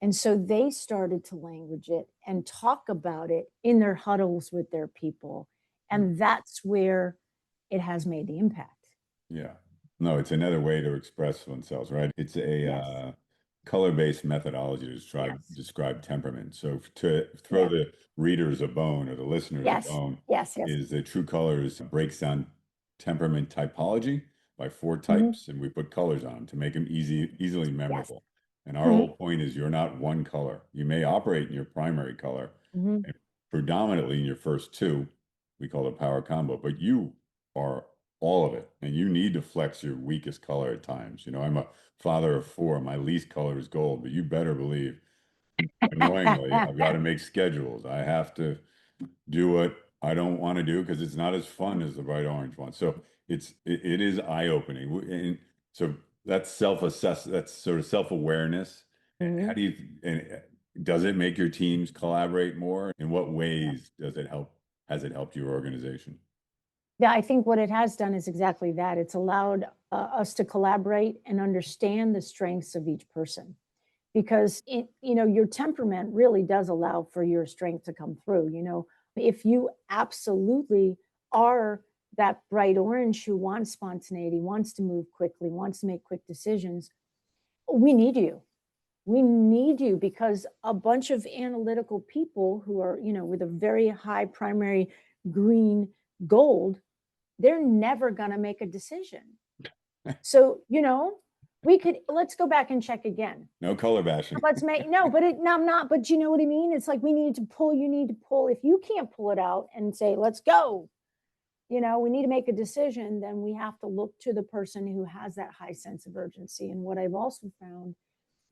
And so they started to language it and talk about it in their huddles with their people. And that's where it has made the impact. Yeah. No, it's another way to express themselves, right? It's a color-based methodology to describe temperament. So to throw the readers a bone, or the listeners a bone, is the True Colors breaks down temperament typology by 4 types, and we put colors on them to make them easily memorable. And our whole point is, you're not one color. You may operate in your primary color, and predominantly in your first 2, we call it power combo, but you are all of it, and you need to flex your weakest color at times. I'm a father of 4. My least color is gold, but you better believe, annoyingly, I've got to make schedules. I have to do what I don't want to do because it's not as fun as the bright orange one. So it is eye-opening. And so that's that's sort of self-awareness. How do does it make your teams collaborate more? In what ways has it helped your organization? Yeah, I think what it has done is exactly that. It's allowed us to collaborate and understand the strengths of each person, because your temperament really does allow for your strength to come through. If you absolutely are that bright orange who wants spontaneity, wants to move quickly, wants to make quick decisions, we need you. We need you because a bunch of analytical people who are, with a very high primary green gold, they're never going to make a decision. So, let's go back and check again. No color bashing. I'm not, but you know what I mean? It's like, you need to pull. If you can't pull it out and say, let's go, we need to make a decision, then we have to look to the person who has that high sense of urgency. And what I've also found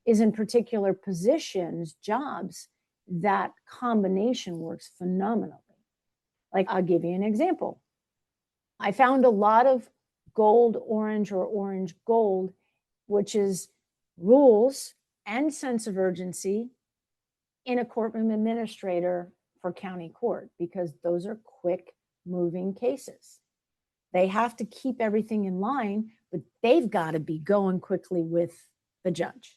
is in particular positions, jobs, that combination works phenomenally. Like, I'll give you an example. I found a lot of gold, orange, or orange gold, which is rules and sense of urgency in a courtroom administrator for county court, because those are quick moving cases. They have to keep everything in line, but they've got to be going quickly with the judge.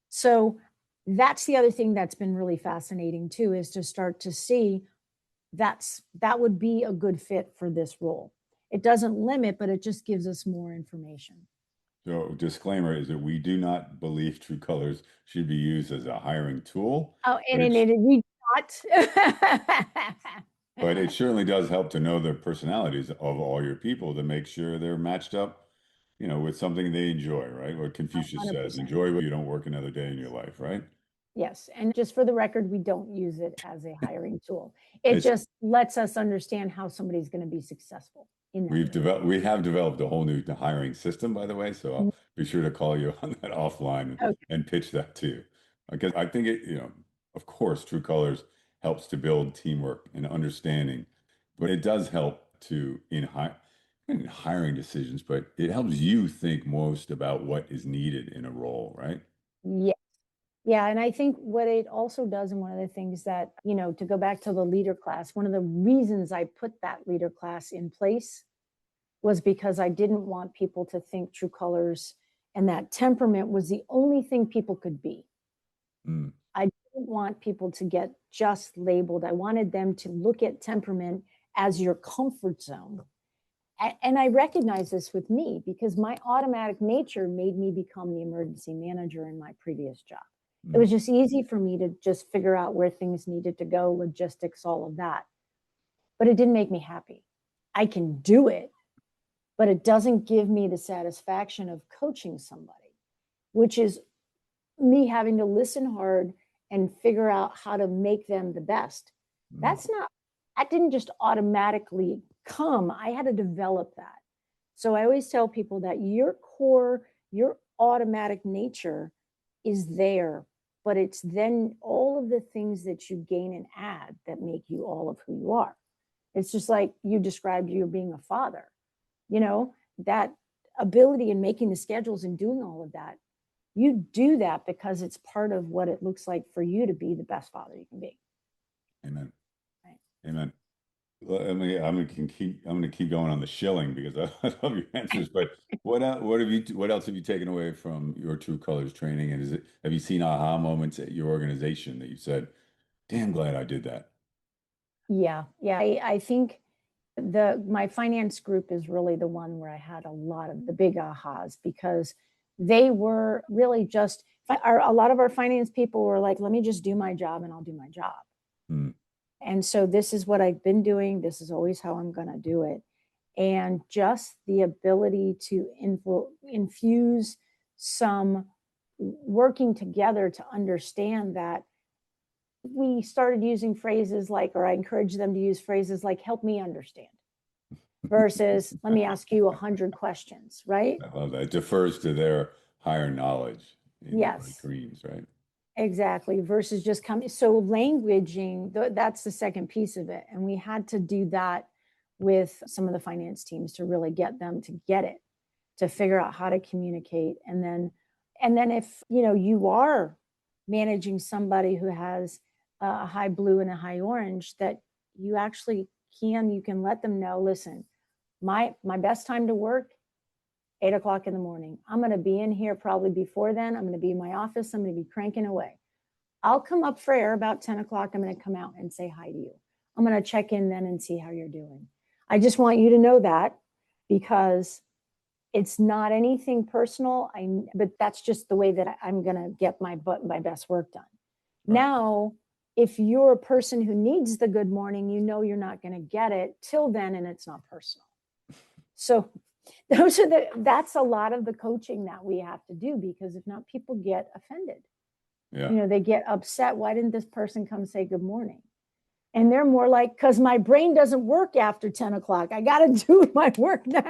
So that's the other thing that's been really fascinating too, is to start to see that would be a good fit for this role. It doesn't limit, but it just gives us more information. So disclaimer is that we do not believe True Colors should be used as a hiring tool. Oh, and we not. But it certainly does help to know the personalities of all your people to make sure they're matched up, with something they enjoy, right? What Confucius 100%. says, enjoy what you don't work another day in your life, right? Yes. And just for the record, we don't use it as a hiring tool. It just lets us understand how somebody's going to be successful in that. We have developed a whole new hiring system, by the way. So I'll be sure to call you on that offline and pitch that too. Because I think of course, True Colors helps to build teamwork and understanding, but it does help in hiring decisions, but it helps you think most about what is needed in a role, right? Yeah. Yeah. And I think what it also does, and one of the things that, to go back to the leader class, one of the reasons I put that leader class in place was because I didn't want people to think True Colors and that temperament was the only thing people could be. I didn't want people to get just labeled. I wanted them to look at temperament as your comfort zone. And I recognize this with me because my automatic nature made me become the emergency manager in my previous job. It was just easy for me to just figure out where things needed to go, logistics, all of that. But it didn't make me happy. I can do it, but it doesn't give me the satisfaction of coaching somebody, which is me having to listen hard and figure out how to make them the best. That didn't just automatically come. I had to develop that. So I always tell people that your core, your automatic nature is there, but it's then all of the things that you gain and add that make you all of who you are. It's just like you described you being a father, that ability in making the schedules and doing all of that. You do that because it's part of what it looks like for you to be the best father you can be. Amen. Right. Amen. I'm going to keep going on the shilling because I love your answers. But what else have you taken away from your True Colors training? And have you seen aha moments at your organization that you said, "Damn glad I did that"? Yeah. I think my finance group is really the one where I had a lot of the big ahas, because they were really just a lot of our finance people were like, let me just do my job and I'll do my job. And so this is what I've been doing. This is always how I'm going to do it. And just the ability to infuse some working together to understand that we started using phrases like, or I encourage them to use phrases like, help me understand, versus let me ask you 100 questions, right? I love that. It defers to their higher knowledge in Yes. Greens, right? Exactly. Versus just coming. So languaging, that's the second piece of it. And we had to do that with some of the finance teams to really get them to get it, to figure out how to communicate. And then if, you are managing somebody who has a high blue and a high orange, that you actually you can let them know, listen, my best time to work, 8:00 in the morning. I'm going to be in here probably before then. I'm going to be in my office. I'm going to be cranking away. I'll come up for air about 10:00. I'm going to come out and say hi to you. I'm going to check in then and see how you're doing. I just want you to know that, because it's not anything personal. But that's just the way that I'm going to get my best work done. Right. Now, if you're a person who needs the good morning, you know you're not going to get it till then, and it's not personal. So that's a lot of the coaching that we have to do, because if not, people get offended. Yeah. They get upset. Why didn't this person come say good morning? And they're more like, because my brain doesn't work after 10 o'clock. I got to do my work now,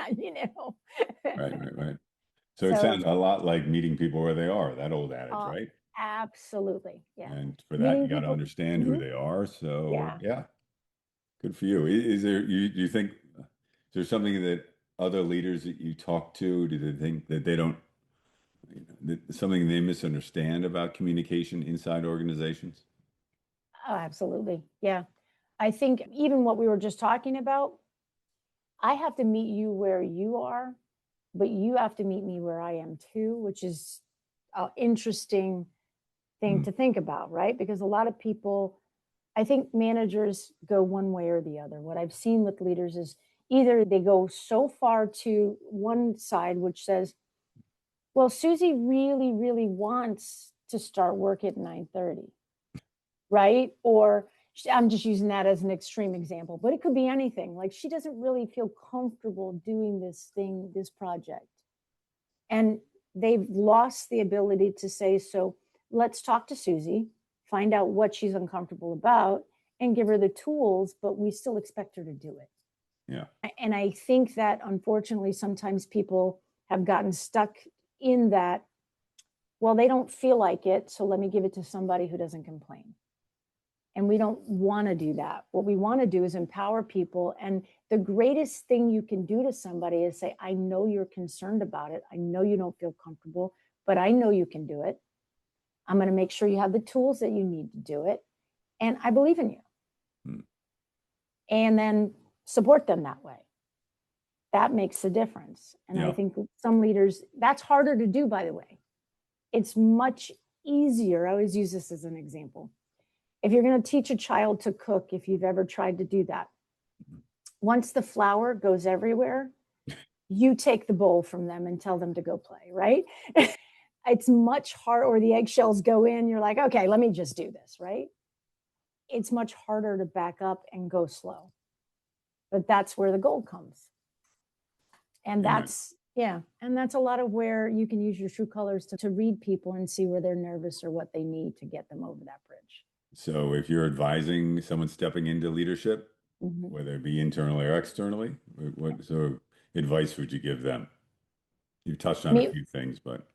Right. So it sounds a lot like meeting people where they are, that old adage, right? Absolutely. Yeah. And for that, Meeting you got to people. understand who they are. So Yeah. good for you. Is there, do you think, is there something that other leaders that you talk to, do they think that they don't, something they misunderstand about communication inside organizations? Oh, absolutely. Yeah. I think even what we were just talking about, I have to meet you where you are, but you have to meet me where I am too, which is an interesting thing to think about, right? Because a lot of people, I think managers go one way or the other. What I've seen with leaders is either they go so far to one side, which says, well, Susie really, really wants to start work at 9:30, right? Or I'm just using that as an extreme example, but it could be anything. Like, she doesn't really feel comfortable doing this project. And they've lost the ability to say, so let's talk to Susie, find out what she's uncomfortable about, and give her the tools, but we still expect her to do it. Yeah. And I think that unfortunately, sometimes people have gotten stuck in that, well, they don't feel like it, so let me give it to somebody who doesn't complain. And we don't want to do that. What we want to do is empower people. And the greatest thing you can do to somebody is say, I know you're concerned about it. I know you don't feel comfortable, but I know you can do it. I'm going to make sure you have the tools that you need to do it. And I believe in you. And then support them that way. That makes a difference. And I think some leaders, that's harder to do, by the way. It's much easier. I always use this as an example. If you're going to teach a child to cook, if you've ever tried to do that, once the flour goes everywhere, you take the bowl from them and tell them to go play, right? It's much harder, or the eggshells go in, you're like, okay, let me just do this, right? It's much harder to back up and go slow. But that's where the gold comes. And that's, and that's a lot of where you can use your true colors to read people and see where they're nervous or what they need to get them over that bridge. So if you're advising someone stepping into leadership, whether it be internally or externally, what sort of advice would you give them? You touched on a few things, but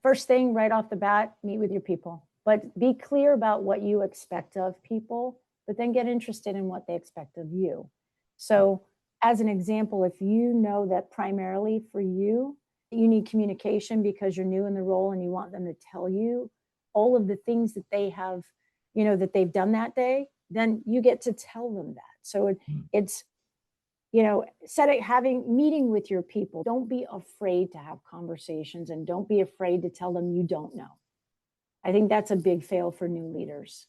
first thing right off the bat, meet with your people, but be clear about what you expect of people, but then get interested in what they expect of you. So as an example, if you know that primarily for you, you need communication because you're new in the role and you want them to tell you all of the things that they have, that they've done that day, then you get to tell them that. So it's, meeting with your people. Don't be afraid to have conversations, and don't be afraid to tell them you don't know. I think that's a big fail for new leaders.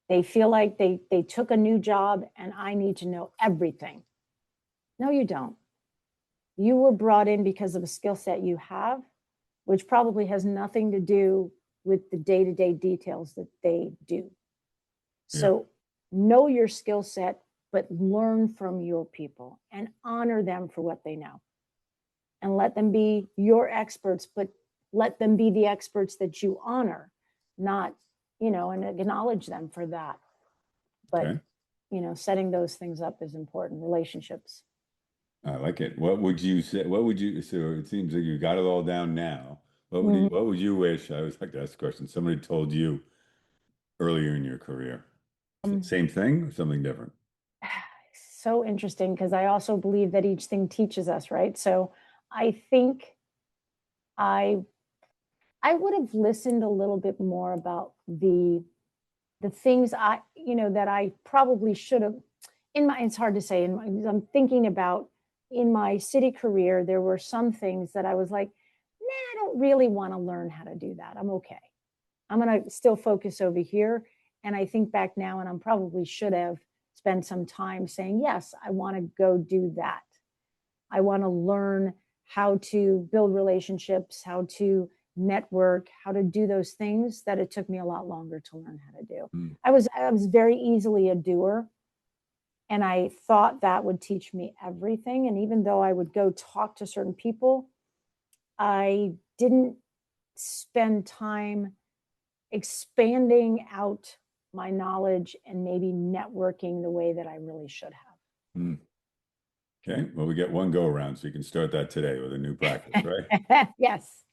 They feel like they took a new job and I need to know everything. No, you don't. You were brought in because of a skill set you have, which probably has nothing to do with the day-to-day details that they do. So know your skill set, but learn from your people and honor them for what they know. And let them be your experts, but let them be the experts that you honor, not, and acknowledge them for that. But, setting those things up is important. Relationships. I like it. What would you say? So it seems like you got it all down now. What would you wish, I always like to ask the question, somebody told you earlier in your career? Same thing or something different? So interesting, because I also believe that each thing teaches us, right? So I think I would have listened a little bit more about the things that I probably should have it's hard to say. I'm thinking about in my city career, there were some things that I was like, nah, I don't really want to learn how to do that. I'm okay. I'm going to still focus over here. And I think back now, and I probably should have spend some time saying, yes, I want to go do that. I want to learn how to build relationships, how to network, how to do those things that it took me a lot longer to learn how to do. Mm. I was very easily a doer, and I thought that would teach me everything. And even though I would go talk to certain people, I didn't spend time expanding out my knowledge and maybe networking the way that I really should have. Mm. Okay, well, we get one go around, so you can start that today with a new practice, right? Yes.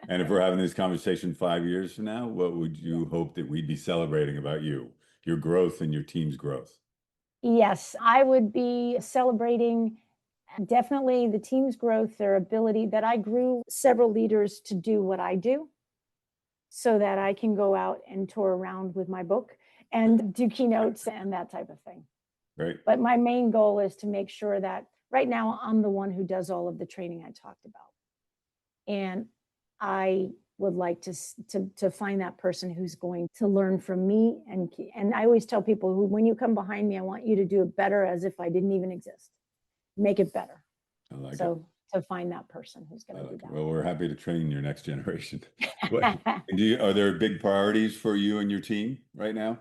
And if we're having this conversation 5 years from now, what would you hope that we'd be celebrating about you, your growth and your team's growth? Yes, I would be celebrating definitely the team's growth, their ability that I grew several leaders to do what I do so that I can go out and tour around with my book and do keynotes and that type of thing. Right. But my main goal is to make sure that right now I'm the one who does all of the training I talked about. And I would like to find that person who's going to learn from me. And I always tell people who, when you come behind me, I want you to do it better as if I didn't even exist. Make it better. I like it. So to find that person who's I going to like do it. that. Well, we're happy to train your next generation. Are there big priorities for you and your team right now?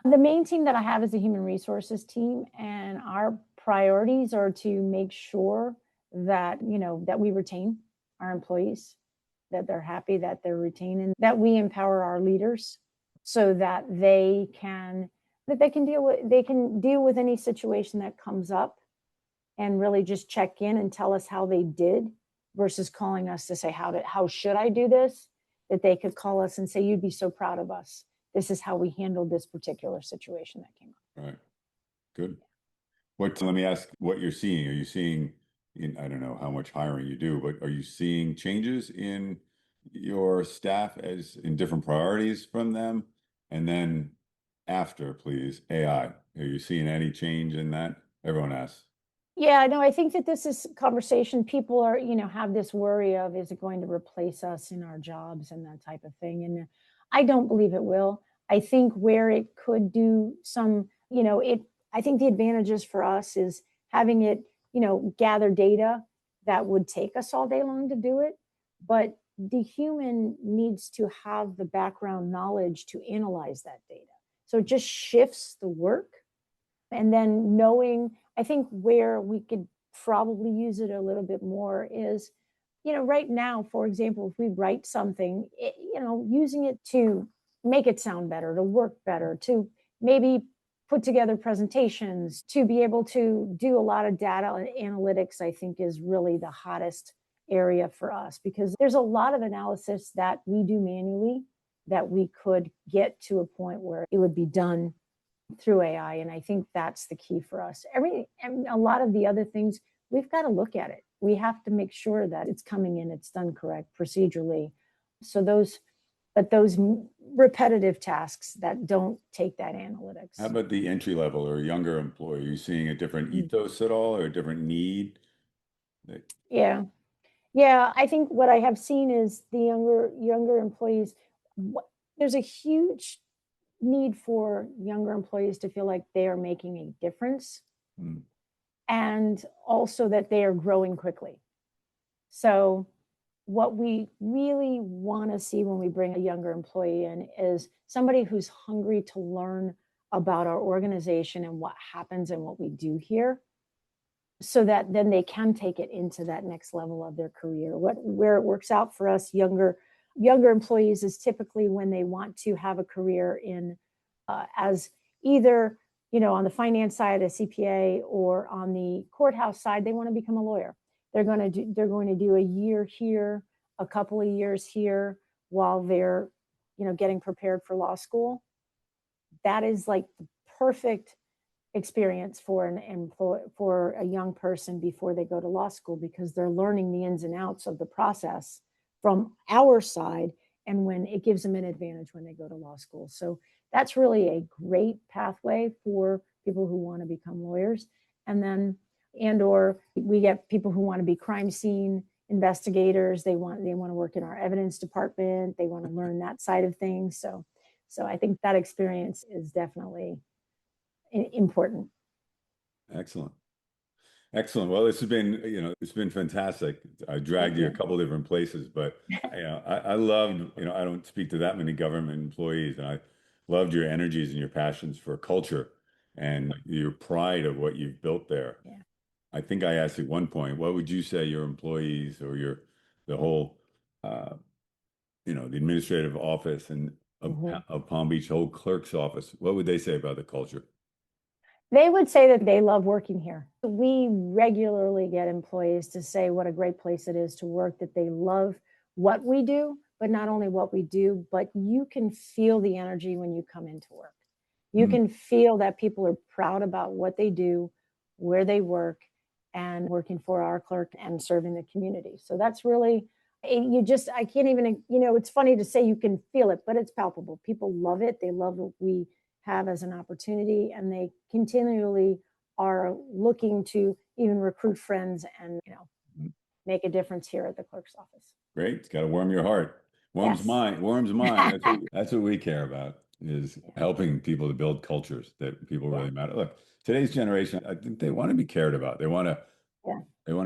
The main team that I have is the human resources team, and our priorities are to make sure that, that we retain our employees, that they're happy, that they're retained, and that we empower our leaders so that they can deal with any situation that comes up and really just check in and tell us how they did versus calling us to say, how should I do this? That they could call us and say, you'd be so proud of us. This is how we handled this particular situation that came up. Right. Good. Let me ask what you're seeing. Are you seeing I don't know how much hiring you do, but are you seeing changes in your staff as in different priorities from them? And then after, please, AI. Are you seeing any change in that? Everyone asks. Yeah, no, I think that this is conversation. People are, have this worry of, is it going to replace us in our jobs and that type of thing? And I don't believe it will. I think where it could do some, I think the advantages for us is having it, gather data that would take us all day long to do it. But the human needs to have the background knowledge to analyze that data. So it just shifts the work. And then knowing, I think where we could probably use it a little bit more is, right now, for example, if we write something, using it to make it sound better, to work better, to maybe put together presentations, to be able to do a lot of data analytics, I think is really the hottest area for us, because there's a lot of analysis that we do manually that we could get to a point where it would be done through AI. And I think that's the key for us. A lot of the other things, we've got to look at it. We have to make sure that it's coming in, it's done correct procedurally. So those repetitive tasks that don't take that analytics. How about the entry level or younger employee? Are you seeing a different ethos at all or a different need? Yeah. Yeah, I think what I have seen is the younger employees, there's a huge need for younger employees to feel like they are making a difference, and also that they are growing quickly. So what we really want to see when we bring a younger employee in is somebody who's hungry to learn about our organization and what happens and what we do here, so that then they can take it into that next level of their career. Where it works out for us younger employees is typically when they want to have a career in as either on the finance side, a CPA, or on the courthouse side, they want to become a lawyer. They're going to do a year here, a couple of years here, while they're getting prepared for law school. That is like the perfect experience for for a young person before they go to law school, because they're learning the ins and outs of the process from our side, and when it gives them an advantage when they go to law school. So that's really a great pathway for people who want to become lawyers. Or we get people who want to be crime scene investigators. They want to work in our evidence department. They want to learn that side of things. So I think that experience is definitely important. Excellent. Excellent. Well, this has been, it's been fantastic. I dragged you a couple different places, but I loved, I don't speak to that many government employees, and I loved your energies and your passions for culture and your pride of what you've built there. Yeah. I think I asked you at one point, what would you say your employees or the whole, the administrative office and of Palm Beach, whole clerk's office, what would they say about the culture? They would say that they love working here. We regularly get employees to say what a great place it is to work, that they love what we do, but not only what we do, but you can feel the energy when you come into work. You can feel that people are proud about what they do, where they work, and working for our clerk and serving the community. So that's really, I can't even, it's funny to say you can feel it, but it's palpable. People love it. They love what we have as an opportunity, and they continually are looking to even recruit friends and make a difference here at the clerk's office. Great. It's got to warm your heart. Warms mine. That's what we care about, is helping people to build cultures that people really matter. Look, today's generation, I think they want to be cared about. They want to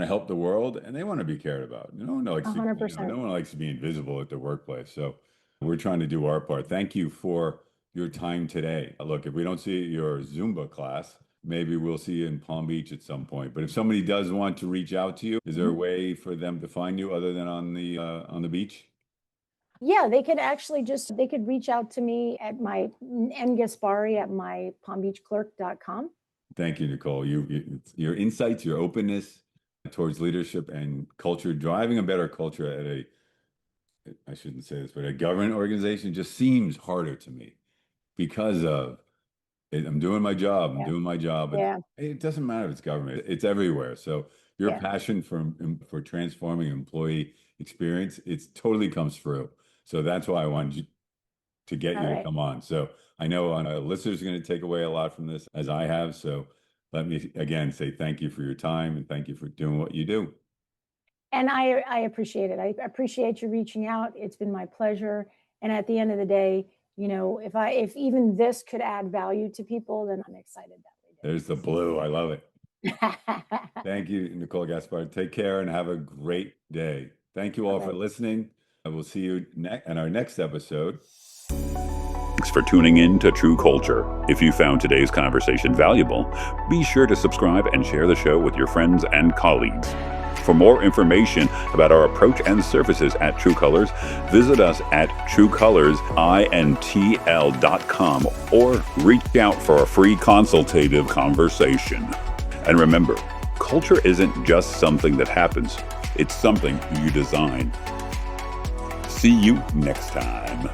help the world, and they want to be cared about. No one likes 100%. No one likes to be invisible at their workplace. So we're trying to do our part. Thank you for your time today. Look, if we don't see your Zumba class, maybe we'll see you in Palm Beach at some point. But if somebody does want to reach out to you, is there a way for them to find you other than on the beach? Yeah, they could actually they could reach out to me at my Gasparri at my palmbeachclerk.com. Thank you, Nicole. Your insights, your openness towards leadership and culture, driving a better culture at I shouldn't say this, but a government organization just seems harder to me because of I'm doing my job. I'm doing my job. And it doesn't matter if it's government. It's everywhere. So your passion for transforming employee experience, it totally comes through. So that's why I wanted you to get you to come on. So I know listeners are going to take away a lot from this, as I have. So let me again say thank you for your time, and thank you for doing what you do. And I appreciate it. I appreciate you reaching out. It's been my pleasure. And at the end of the day, if even this could add value to people, then I'm excited that we did. There's the blue. I love it. Thank you, Nicole Gasparri. Take care and have a great day. Thank you all for listening. I will see you in our next episode. Thanks for tuning in to True Culture. If you found today's conversation valuable, be sure to subscribe and share the show with your friends and colleagues. For more information about our approach and services at True Colors, visit us at truecolorsintl.com or reach out for a free consultative conversation. And remember, culture isn't just something that happens, it's something you design. See you next time.